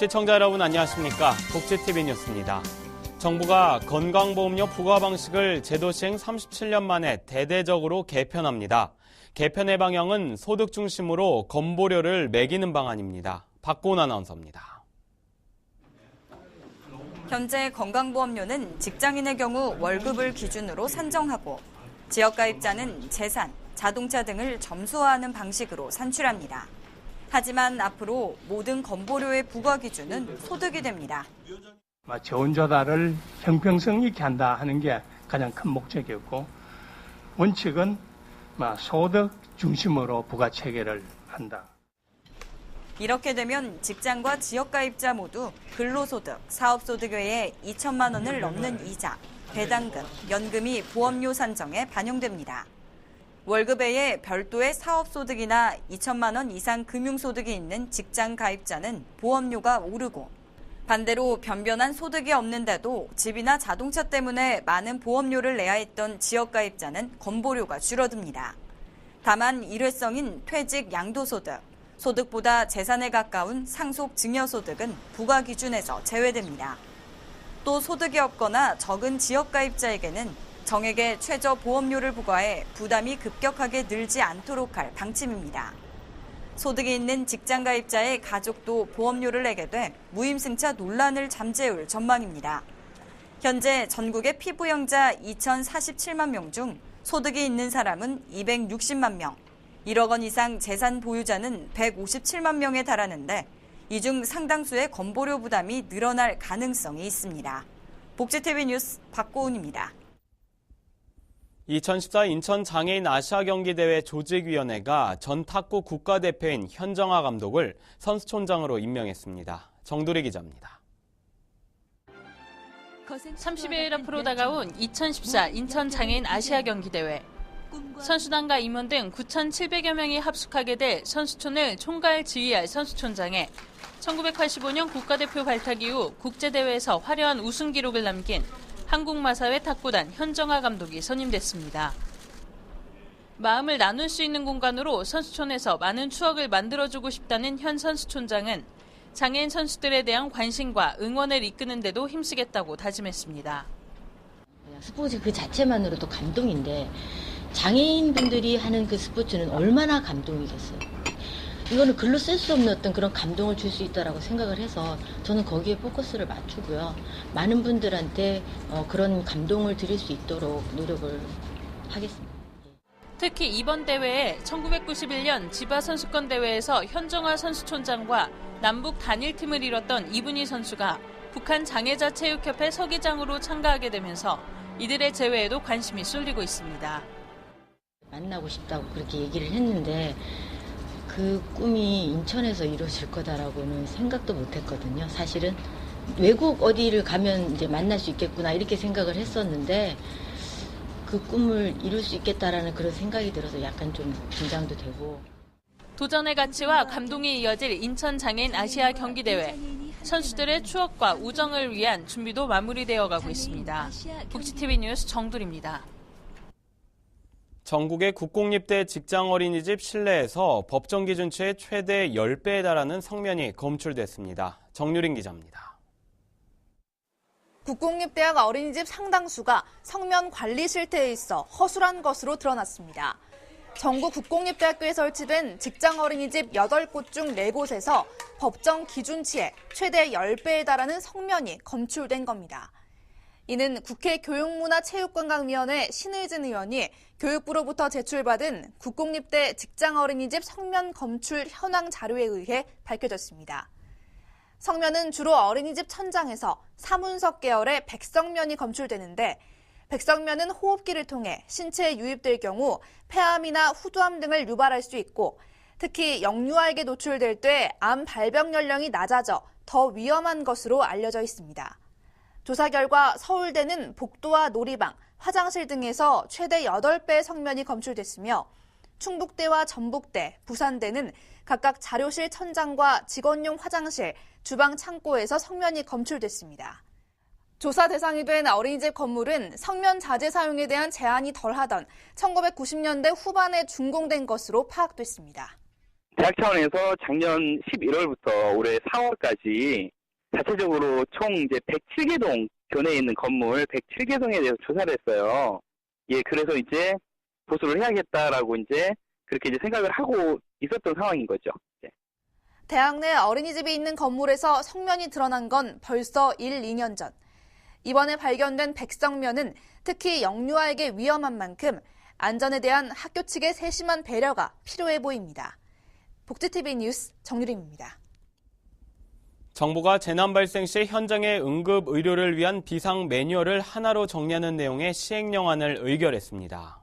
시청자 여러분 안녕하십니까? 복지TV 뉴스입니다. 정부가 건강보험료 부과 방식을 제도 시행 37년 만에 대대적으로 개편합니다. 개편의 방향은 소득 중심으로 건보료를 매기는 방안입니다. 박고은 아나운서입니다. 현재 건강보험료는 직장인의 경우 월급을 기준으로 산정하고 지역가입자는 재산, 자동차 등을 점수화하는 방식으로 산출합니다. 하지만 앞으로 모든 건보료의 부과 기준은 소득이 됩니다. 재원 조달을 형평성 있게 한다 하는 게 가장 큰 목적이었고 원칙은 소득 중심으로 부과 체계를 한다. 이렇게 되면 직장과 지역가입자 모두 근로소득, 사업소득 외에 2천만 원을 넘는 이자, 배당금, 연금이 보험료 산정에 반영됩니다. 월급 외에 별도의 사업소득이나 2천만 원 이상 금융소득이 있는 직장 가입자는 보험료가 오르고 반대로 변변한 소득이 없는데도 집이나 자동차 때문에 많은 보험료를 내야 했던 지역가입자는 건보료가 줄어듭니다. 다만 일회성인 퇴직 양도소득, 소득보다 재산에 가까운 상속 증여소득은 부과 기준에서 제외됩니다. 또 소득이 없거나 적은 지역가입자에게는 정액의 최저 보험료를 부과해 부담이 급격하게 늘지 않도록 할 방침입니다. 소득이 있는 직장가입자의 가족도 보험료를 내게 돼 무임승차 논란을 잠재울 전망입니다. 현재 전국의 피부영자 2,047만 명 중 소득이 있는 사람은 260만 명, 1억 원 이상 재산 보유자는 157만 명에 달하는데 이 중 상당수의 건보료 부담이 늘어날 가능성이 있습니다. 복지TV 뉴스 박고은입니다. 2014 인천 장애인 아시아 경기대회 조직위원회가 전 탁구 국가대표인 현정아 감독을 선수촌장으로 임명했습니다. 정두리 기자입니다. 30여일 앞으로 다가온 2014 인천 장애인 아시아 경기대회. 선수단과 임원 등 9,700여 명이 합숙하게 돼 선수촌을 총괄 지휘할 선수촌장에 1985년 국가대표 발탁 이후 국제대회에서 화려한 우승 기록을 남긴 한국마사회 탁구단 현정아 감독이 선임됐습니다. 마음을 나눌 수 있는 공간으로 선수촌에서 많은 추억을 만들어주고 싶다는 현 선수촌장은 장애인 선수들에 대한 관심과 응원을 이끄는 데도 힘쓰겠다고 다짐했습니다. 스포츠 그 자체만으로도 감동인데 장애인분들이 하는 그 스포츠는 얼마나 감동이겠어요. 이거는 글로 쓸 수 없는 어떤 그런 감동을 줄 수 있다라고 생각을 해서 저는 거기에 포커스를 맞추고요. 많은 분들한테 그런 감동을 드릴 수 있도록 노력을 하겠습니다. 특히 이번 대회에 1991년 지바 선수권 대회에서 현정아 선수촌장과 남북 단일팀을 이뤘던 이분희 선수가 북한 장애자 체육협회 서기장으로 참가하게 되면서 이들의 재회에도 관심이 쏠리고 있습니다. 만나고 싶다고 그렇게 얘기를 했는데 그 꿈이 인천에서 이루어질 거다라고는 생각도 못했거든요. 사실은 외국 어디를 가면 이제 만날 수 있겠구나 이렇게 생각을 했었는데 그 꿈을 이룰 수 있겠다라는 그런 생각이 들어서 약간 좀 긴장도 되고. 도전의 가치와 감동이 이어질 인천 장애인 아시아 경기대회. 선수들의 추억과 우정을 위한 준비도 마무리되어 가고 있습니다. 복지TV 뉴스 정두리입니다. 전국의 국공립대 직장 어린이집 실내에서 법정 기준치의 최대 10배에 달하는 성면이 검출됐습니다. 정유린 기자입니다. 국공립대학 어린이집 상당수가 성면 관리 실태에 있어 허술한 것으로 드러났습니다. 전국 국공립대학교에 설치된 직장 어린이집 8곳 중 4곳에서 법정 기준치의 최대 10배에 달하는 성면이 검출된 겁니다. 이는 국회 교육문화체육관광위원회 신의진 의원이 교육부로부터 제출받은 국공립대 직장어린이집 성면 검출 현황 자료에 의해 밝혀졌습니다. 성면은 주로 어린이집 천장에서 사문석 계열의 백성면이 검출되는데 백성면은 호흡기를 통해 신체에 유입될 경우 폐암이나 후두암 등을 유발할 수 있고 특히 영유아에게 노출될 때 암 발병 연령이 낮아져 더 위험한 것으로 알려져 있습니다. 조사 결과 서울대는 복도와 놀이방, 화장실 등에서 최대 8배의 성면이 검출됐으며 충북대와 전북대, 부산대는 각각 자료실 천장과 직원용 화장실, 주방 창고에서 성면이 검출됐습니다. 조사 대상이 된 어린이집 건물은 성면 자재 사용에 대한 제한이 덜하던 1990년대 후반에 준공된 것으로 파악됐습니다. 대학 차원에서 작년 11월부터 올해 4월까지 자체적으로 총 이제 107개 동 교내에 있는 건물 107개 동에 대해서 조사를 했어요. 예, 그래서 이제 보수를 해야겠다라고 이제 그렇게 이제 생각을 하고 있었던 상황인 거죠. 예. 대학 내 어린이집이 있는 건물에서 성면이 드러난 건 벌써 2년 전. 이번에 발견된 백성면은 특히 영유아에게 위험한 만큼 안전에 대한 학교 측의 세심한 배려가 필요해 보입니다. 복지TV 뉴스 정유림입니다. 정부가 재난 발생 시 현장의 응급 의료를 위한 비상 매뉴얼을 하나로 정리하는 내용의 시행령안을 의결했습니다.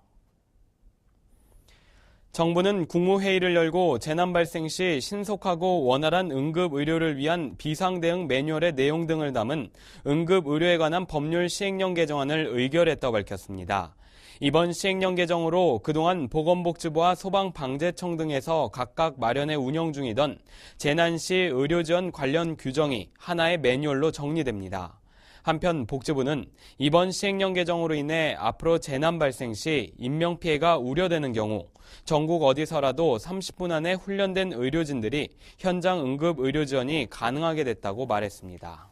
정부는 국무회의를 열고 재난 발생 시 신속하고 원활한 응급 의료를 위한 비상 대응 매뉴얼의 내용 등을 담은 응급 의료에 관한 법률 시행령 개정안을 의결했다고 밝혔습니다. 이번 시행령 개정으로 그동안 보건복지부와 소방방재청 등에서 각각 마련해 운영 중이던 재난 시 의료 지원 관련 규정이 하나의 매뉴얼로 정리됩니다. 한편 복지부는 이번 시행령 개정으로 인해 앞으로 재난 발생 시 인명피해가 우려되는 경우 전국 어디서라도 30분 안에 훈련된 의료진들이 현장 응급 의료 지원이 가능하게 됐다고 말했습니다.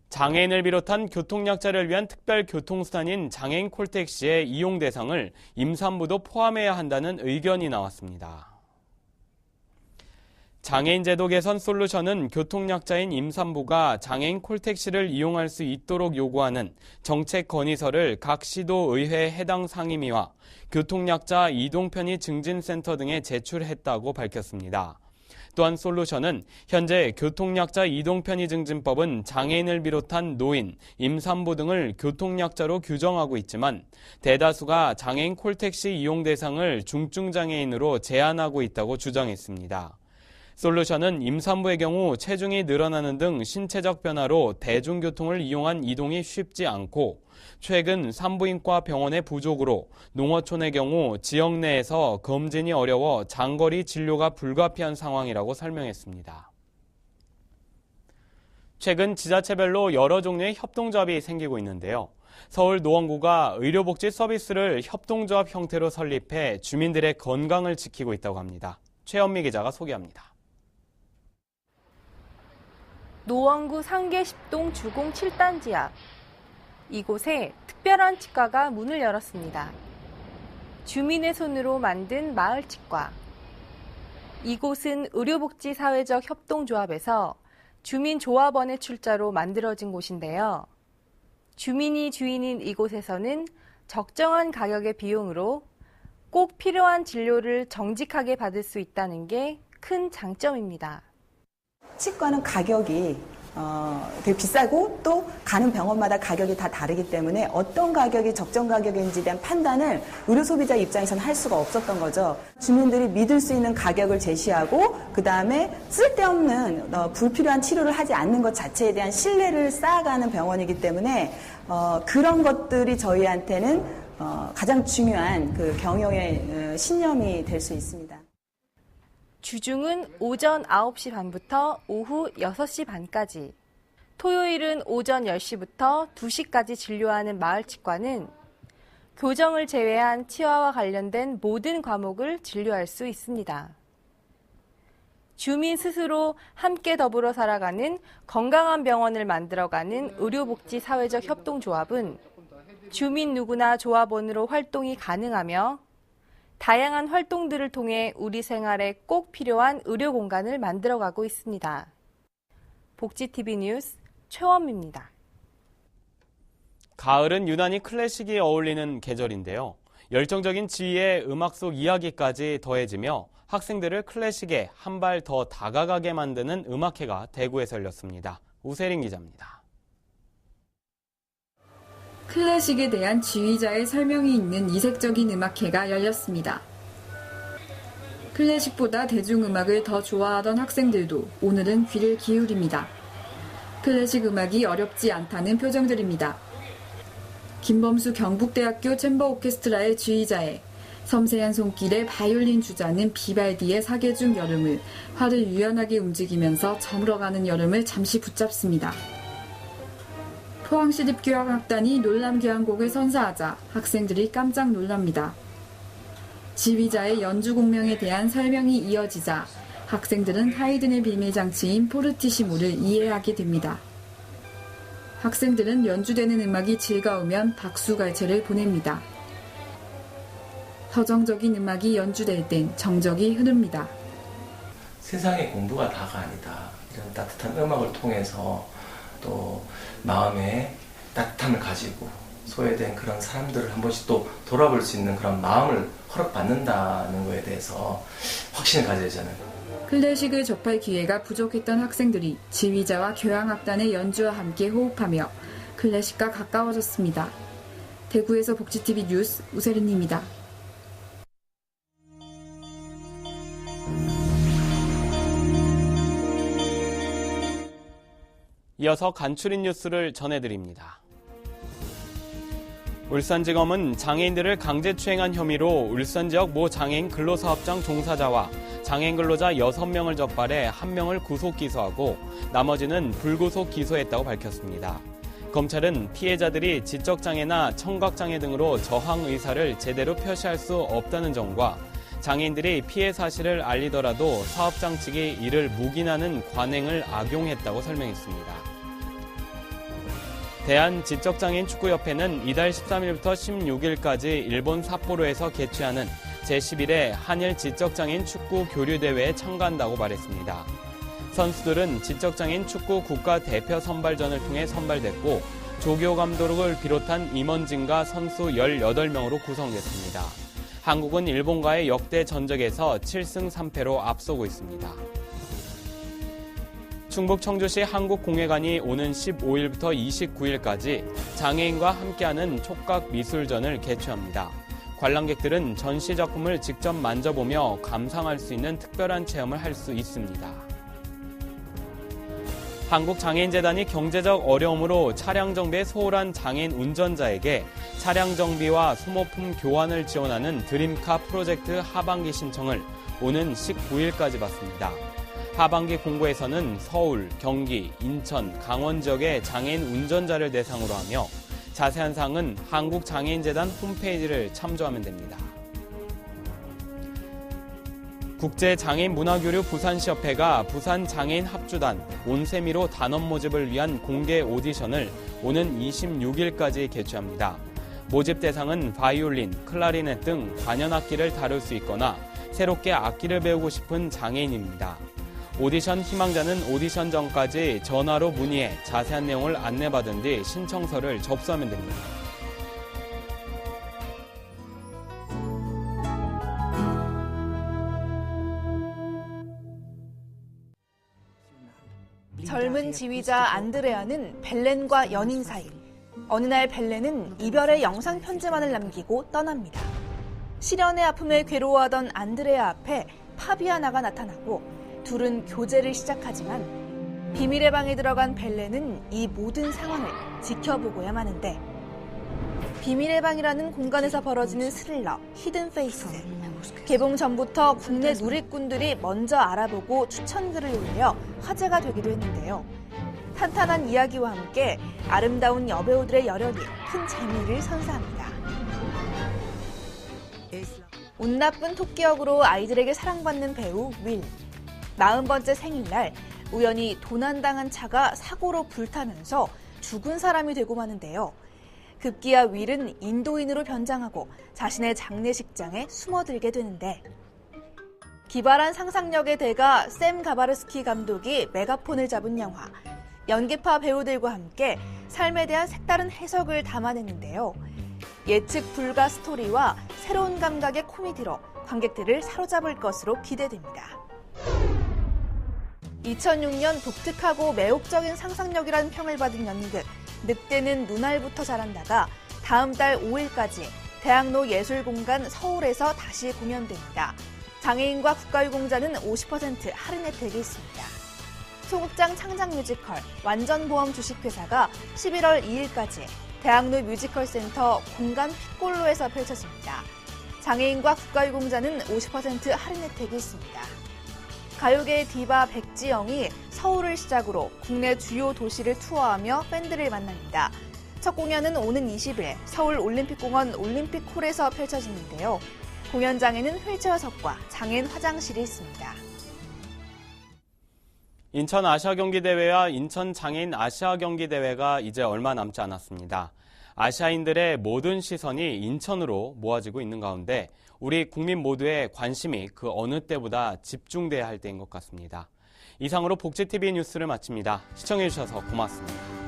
장애인을 비롯한 교통약자를 위한 특별 교통수단인 장애인 콜택시의 이용 대상을 임산부도 포함해야 한다는 의견이 나왔습니다. 장애인 제도 개선 솔루션은 교통약자인 임산부가 장애인 콜택시를 이용할 수 있도록 요구하는 정책 건의서를 각 시도의회 해당 상임위와 교통약자 이동편의 증진센터 등에 제출했다고 밝혔습니다. 또한 솔루션은 현재 교통약자 이동편의 증진법은 장애인을 비롯한 노인, 임산부 등을 교통약자로 규정하고 있지만 대다수가 장애인 콜택시 이용 대상을 중증장애인으로 제한하고 있다고 주장했습니다. 솔루션은 임산부의 경우 체중이 늘어나는 등 신체적 변화로 대중교통을 이용한 이동이 쉽지 않고 최근 산부인과 병원의 부족으로 농어촌의 경우 지역 내에서 검진이 어려워 장거리 진료가 불가피한 상황이라고 설명했습니다. 최근 지자체별로 여러 종류의 협동조합이 생기고 있는데요. 서울 노원구가 의료복지 서비스를 협동조합 형태로 설립해 주민들의 건강을 지키고 있다고 합니다. 최현미 기자가 소개합니다. 노원구 상계 10동 주공 7단지 앞. 이곳에 특별한 치과가 문을 열었습니다. 주민의 손으로 만든 마을치과. 이곳은 의료복지사회적 협동조합에서 주민조합원의 출자로 만들어진 곳인데요. 주민이 주인인 이곳에서는 적정한 가격의 비용으로 꼭 필요한 진료를 정직하게 받을 수 있다는 게 큰 장점입니다. 치과는 가격이 되게 비싸고 또 가는 병원마다 가격이 다 다르기 때문에 어떤 가격이 적정 가격인지에 대한 판단을 의료 소비자 입장에서는 할 수가 없었던 거죠. 주민들이 믿을 수 있는 가격을 제시하고 그다음에 쓸데없는 불필요한 치료를 하지 않는 것 자체에 대한 신뢰를 쌓아가는 병원이기 때문에 그런 것들이 저희한테는 가장 중요한 그 경영의 신념이 될 수 있습니다. 주중은 오전 9시 반부터 오후 6시 반까지, 토요일은 오전 10시부터 2시까지 진료하는 마을치과는 교정을 제외한 치아와 관련된 모든 과목을 진료할 수 있습니다. 주민 스스로 함께 더불어 살아가는 건강한 병원을 만들어가는 의료복지사회적 협동조합은 주민 누구나 조합원으로 활동이 가능하며 다양한 활동들을 통해 우리 생활에 꼭 필요한 의료 공간을 만들어가고 있습니다. 복지TV 뉴스 최원미입니다. 가을은 유난히 클래식이 어울리는 계절인데요. 열정적인 지휘에 음악 속 이야기까지 더해지며 학생들을 클래식에 한 발 더 다가가게 만드는 음악회가 대구에서 열렸습니다. 우세린 기자입니다. 클래식에 대한 지휘자의 설명이 있는 이색적인 음악회가 열렸습니다. 클래식보다 대중음악을 더 좋아하던 학생들도 오늘은 귀를 기울입니다. 클래식 음악이 어렵지 않다는 표정들입니다. 김범수 경북대학교 챔버 오케스트라의 지휘자에 섬세한 손길의 바이올린 주자는 비발디의 사계중 여름을 활을 유연하게 움직이면서 저물어가는 여름을 잠시 붙잡습니다. 포항시립교향악단이 놀람교향곡을 선사하자 학생들이 깜짝 놀랍니다. 지휘자의 연주 공명에 대한 설명이 이어지자 학생들은 하이든의 비밀 장치인 포르티시모를 이해하게 됩니다. 학생들은 연주되는 음악이 즐거우면 박수갈채를 보냅니다. 서정적인 음악이 연주될 땐 정적이 흐릅니다. 세상의 공부가 다가 아니다. 이런 따뜻한 음악을 통해서 또 마음에 따뜻함을 가지고 소외된 그런 사람들을 한 번씩 또 돌아볼 수 있는 그런 마음을 허락받는다는 거에 대해서 확신을 가져야 되잖아요. 클래식을 접할 기회가 부족했던 학생들이 지휘자와 교향악단의 연주와 함께 호흡하며 클래식과 가까워졌습니다. 대구에서 복지TV 뉴스 우세린입니다. 이어서 간추린 뉴스를 전해드립니다. 울산지검은 장애인들을 강제추행한 혐의로 울산 지역 모 장애인 근로사업장 종사자와 장애인 근로자 6명을 적발해 1명을 구속 기소하고 나머지는 불구속 기소했다고 밝혔습니다. 검찰은 피해자들이 지적장애나 청각장애 등으로 저항 의사를 제대로 표시할 수 없다는 점과 장애인들이 피해 사실을 알리더라도 사업장 측이 이를 묵인하는 관행을 악용했다고 설명했습니다. 대한지적장애인 축구협회는 이달 13일부터 16일까지 일본 삿포로에서 개최하는 제11회 한일 지적장애인 축구 교류대회에 참가한다고 말했습니다. 선수들은 지적장애인 축구 국가대표 선발전을 통해 선발됐고 조교 감독을 비롯한 임원진과 선수 18명으로 구성됐습니다. 한국은 일본과의 역대 전적에서 7승 3패로 앞서고 있습니다. 충북 청주시 한국공예관이 오는 15일부터 29일까지 장애인과 함께하는 촉각미술전을 개최합니다. 관람객들은 전시작품을 직접 만져보며 감상할 수 있는 특별한 체험을 할 수 있습니다. 한국장애인재단이 경제적 어려움으로 차량 정비에 소홀한 장애인 운전자에게 차량 정비와 소모품 교환을 지원하는 드림카 프로젝트 하반기 신청을 오는 19일까지 받습니다. 하반기 공고에서는 서울, 경기, 인천, 강원 지역의 장애인 운전자를 대상으로 하며 자세한 사항은 한국장애인재단 홈페이지를 참조하면 됩니다. 국제장애인문화교류 부산시협회가 부산장애인 합주단 온세미로 단원 모집을 위한 공개 오디션을 오는 26일까지 개최합니다. 모집 대상은 바이올린, 클라리넷 등 관현악기를 다룰 수 있거나 새롭게 악기를 배우고 싶은 장애인입니다. 오디션 희망자는 오디션 전까지 전화로 문의해 자세한 내용을 안내받은 뒤 신청서를 접수하면 됩니다. 젊은 지휘자 안드레아는 벨렌과 연인 사이. 어느 날 벨렌은 이별의 영상 편지만을 남기고 떠납니다. 실연의 아픔에 괴로워하던 안드레아 앞에 파비아나가 나타나고 둘은 교제를 시작하지만 비밀의 방에 들어간 벨렌은 이 모든 상황을 지켜보고야만 하는데 비밀의 방이라는 공간에서 벌어지는 스릴러 히든 페이스. 개봉 전부터 국내 누리꾼들이 먼저 알아보고 추천글을 올려 화제가 되기도 했는데요. 탄탄한 이야기와 함께 아름다운 여배우들의 열연이 큰 재미를 선사합니다. 운 나쁜 토끼 역으로 아이들에게 사랑받는 배우 윌. 40번째 생일날 우연히 도난당한 차가 사고로 불타면서 죽은 사람이 되고 마는데요. 급기야 윌은 인도인으로 변장하고 자신의 장례식장에 숨어들게 되는데 기발한 상상력의 대가 샘 가바르스키 감독이 메가폰을 잡은 영화. 연기파 배우들과 함께 삶에 대한 색다른 해석을 담아냈는데요. 예측 불가 스토리와 새로운 감각의 코미디로 관객들을 사로잡을 것으로 기대됩니다. 2006년 독특하고 매혹적인 상상력이라는 평을 받은 연극 늑대는 눈알부터 자란다가 다음 달 5일까지 대학로 예술공간 서울에서 다시 공연됩니다. 장애인과 국가유공자는 50% 할인 혜택이 있습니다. 소극장 창작 뮤지컬 완전보험 주식회사가 11월 2일까지 대학로 뮤지컬센터 공간 핏골로에서 펼쳐집니다. 장애인과 국가유공자는 50% 할인 혜택이 있습니다. 가요계의 디바 백지영이 서울을 시작으로 국내 주요 도시를 투어하며 팬들을 만납니다. 첫 공연은 오는 20일 서울 올림픽공원 올림픽홀에서 펼쳐지는데요. 공연장에는 휠체어석과 장애인 화장실이 있습니다. 인천 아시아경기대회와 인천 장애인 아시아경기대회가 이제 얼마 남지 않았습니다. 아시아인들의 모든 시선이 인천으로 모아지고 있는 가운데 우리 국민 모두의 관심이 그 어느 때보다 집중돼야 할 때인 것 같습니다. 이상으로 복지TV 뉴스를 마칩니다. 시청해주셔서 고맙습니다.